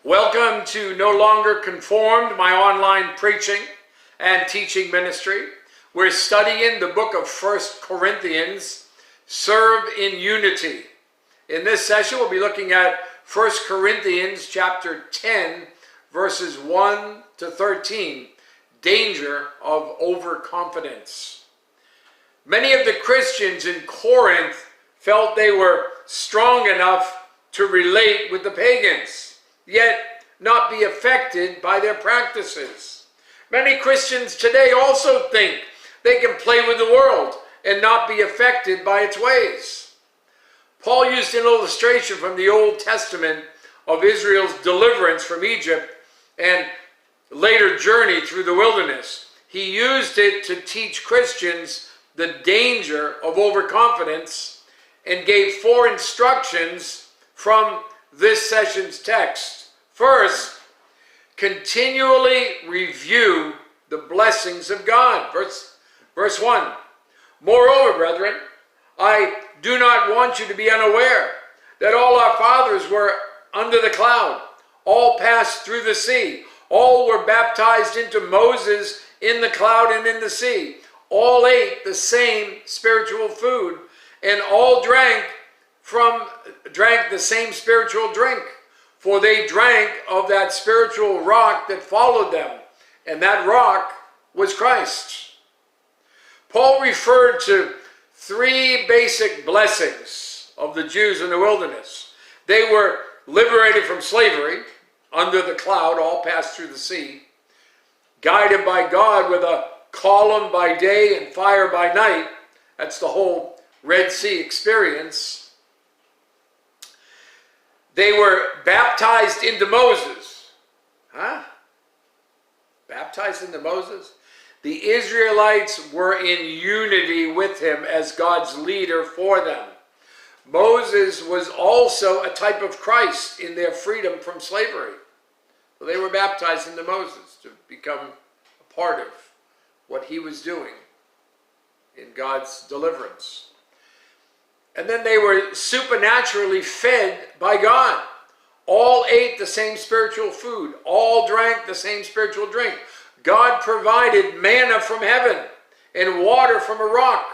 Welcome to No Longer Conformed, my online preaching and teaching ministry. We're studying the book of 1 Corinthians, Serve in Unity. In this session, we'll be looking at 1 Corinthians chapter 10, verses 1 to 13, danger of overconfidence. Many of the Christians in Corinth felt they were strong enough to relate with the pagans, yet not be affected by their practices. Many Christians today also think they can play with the world and not be affected by its ways. Paul used an illustration from the Old Testament of Israel's deliverance from Egypt and later journey through the wilderness. He used it to teach Christians the danger of overconfidence and gave 4 instructions from this session's text. First, continually review the blessings of God. Verse 1, moreover, brethren, I do not want you to be unaware that all our fathers were under the cloud, all passed through the sea, all were baptized into Moses in the cloud and in the sea, all ate the same spiritual food, and all drank the same spiritual drink, for they drank of that spiritual rock that followed them, and that rock was Christ. Paul referred to 3 basic blessings of the Jews in the wilderness. They were liberated from slavery, under the cloud, all passed through the sea, guided by God with a column by day and fire by night. That's the whole Red Sea experience. They were baptized into Moses. Baptized into Moses? The Israelites were in unity with him as God's leader for them. Moses was also a type of Christ in their freedom from slavery. So they were baptized into Moses to become a part of what he was doing in God's deliverance. And then they were supernaturally fed by God. All ate the same spiritual food. All drank the same spiritual drink. God provided manna from heaven and water from a rock.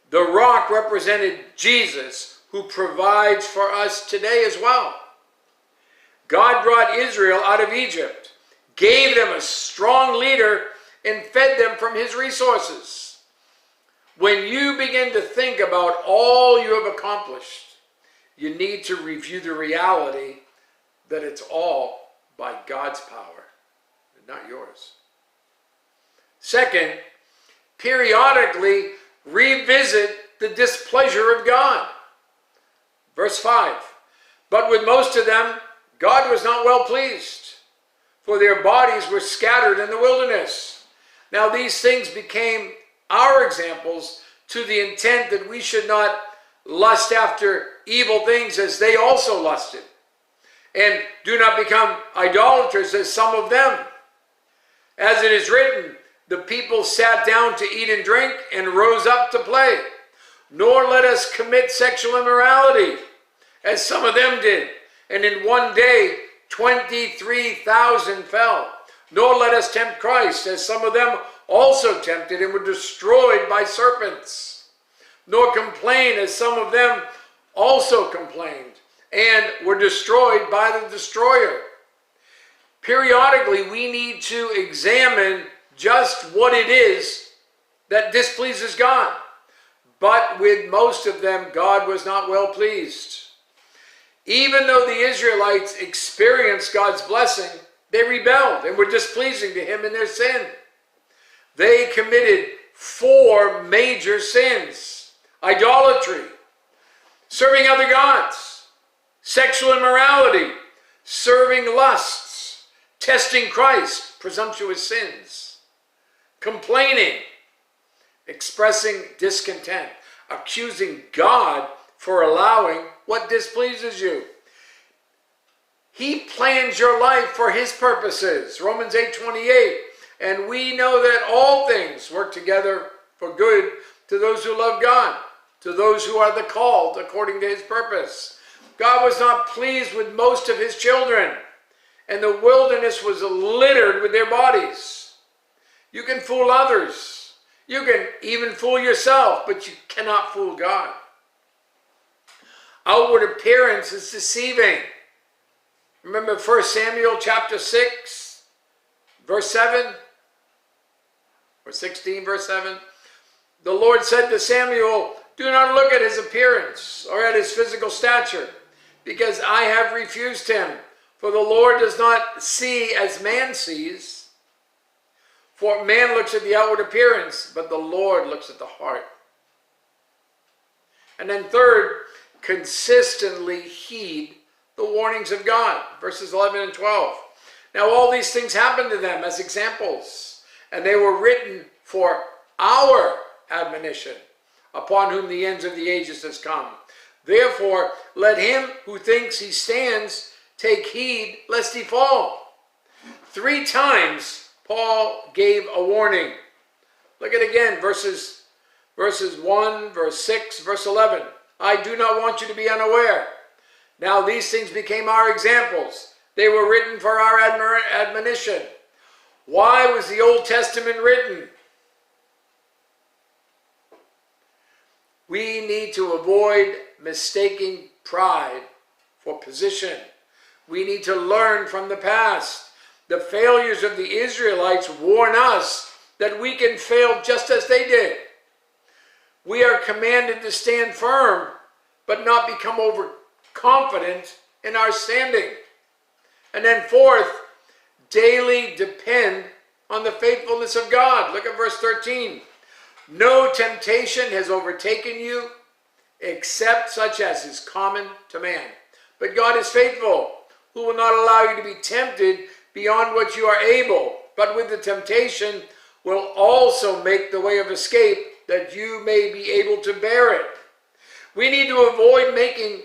The rock represented Jesus, who provides for us today as well. God brought Israel out of Egypt, gave them a strong leader, and fed them from his resources. When you begin to think about all you have accomplished, you need to review the reality that it's all by God's power, and not yours. Second, periodically revisit the displeasure of God. Verse 5, but with most of them, God was not well pleased, for their bodies were scattered in the wilderness. Now these things became our examples to the intent that we should not lust after evil things as they also lusted, and do not become idolaters as some of them. As it is written, the people sat down to eat and drink and rose up to play. Nor let us commit sexual immorality, as some of them did, and in one day 23,000 fell. Nor let us tempt Christ, as some of them also tempted and were destroyed by serpents. Nor complain, as some of them also complained and were destroyed by the destroyer. Periodically, we need to examine just what it is that displeases God. But with most of them, God was not well pleased. Even though the Israelites experienced God's blessing, they rebelled and were displeasing to him in their sin. They committed 4 major sins: idolatry, serving other gods, sexual immorality, serving lusts, testing Christ, presumptuous sins, complaining, expressing discontent, accusing God for allowing what displeases you. He plans your life for his purposes, Romans 8:28. And we know that all things work together for good to those who love God, to those who are the called according to his purpose. God was not pleased with most of his children, and the wilderness was littered with their bodies. You can fool others. You can even fool yourself, but you cannot fool God. Outward appearance is deceiving. Remember 1 Samuel chapter 6, verse 7, or 16, verse 7? The Lord said to Samuel, "Do not look at his appearance or at his physical stature, because I have refused him. For the Lord does not see as man sees. For man looks at the outward appearance, but the Lord looks at the heart." And then third, consistently heed the warnings of God. Verses 11 and 12. Now all these things happened to them as examples, and they were written for our admonition, upon whom the ends of the ages has come. Therefore, let him who thinks he stands take heed lest he fall. 3 times Paul gave a warning. Look at again, verses 1, verse 6, verse 11. I do not want you to be unaware. Now these things became our examples. They were written for our admonition. Why was the Old Testament written? We need to avoid mistaking pride for position. We need to learn from the past. The failures of the Israelites warn us that we can fail just as they did. We are commanded to stand firm, but not become overconfident in our standing. And then fourth, daily depend on the faithfulness of God. Look at verse 13. No temptation has overtaken you except such as is common to man. But God is faithful, who will not allow you to be tempted beyond what you are able, but with the temptation will also make the way of escape, that you may be able to bear it. We need to avoid making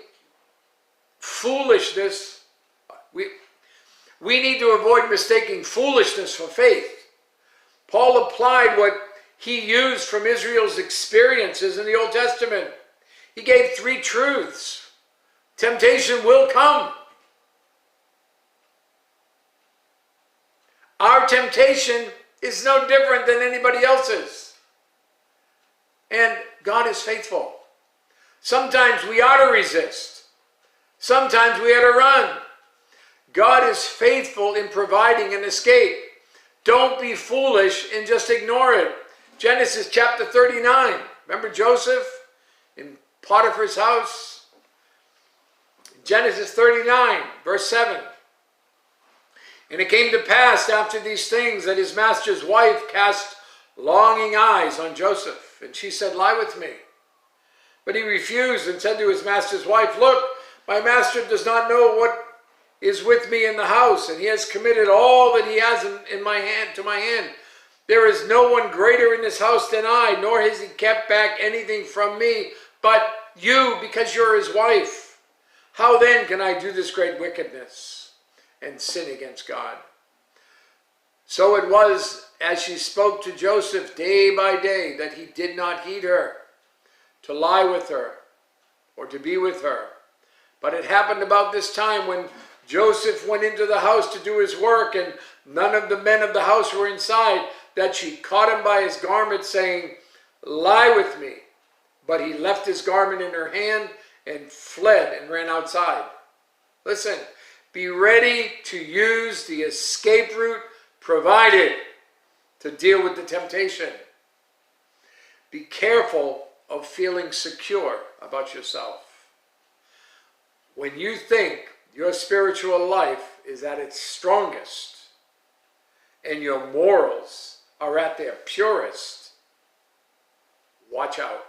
foolishness. We need to avoid mistaking foolishness for faith. Paul applied what he used from Israel's experiences in the Old Testament. He gave 3 truths. Temptation will come. Our temptation is no different than anybody else's. And God is faithful. Sometimes we ought to resist. Sometimes we ought to run. God is faithful in providing an escape. Don't be foolish and just ignore it. Genesis chapter 39. Remember Joseph in Potiphar's house? Genesis 39, verse 7. And it came to pass after these things that his master's wife cast longing eyes on Joseph. And she said, lie with me. But he refused and said to his master's wife, look, my master does not know what is with me in the house, and he has committed all that he has in my hand to my hand. There is no one greater in this house than I, nor has he kept back anything from me, but you, because you're his wife. How then can I do this great wickedness and sin against God? So it was as she spoke to Joseph day by day that he did not heed her, to lie with her or to be with her. But it happened about this time when Joseph went into the house to do his work, and none of the men of the house were inside, that she caught him by his garment, saying, lie with me. But he left his garment in her hand and fled and ran outside. Listen, be ready to use the escape route provided to deal with the temptation. Be careful of feeling secure about yourself. When you think your spiritual life is at its strongest and your morals are at their purest, watch out.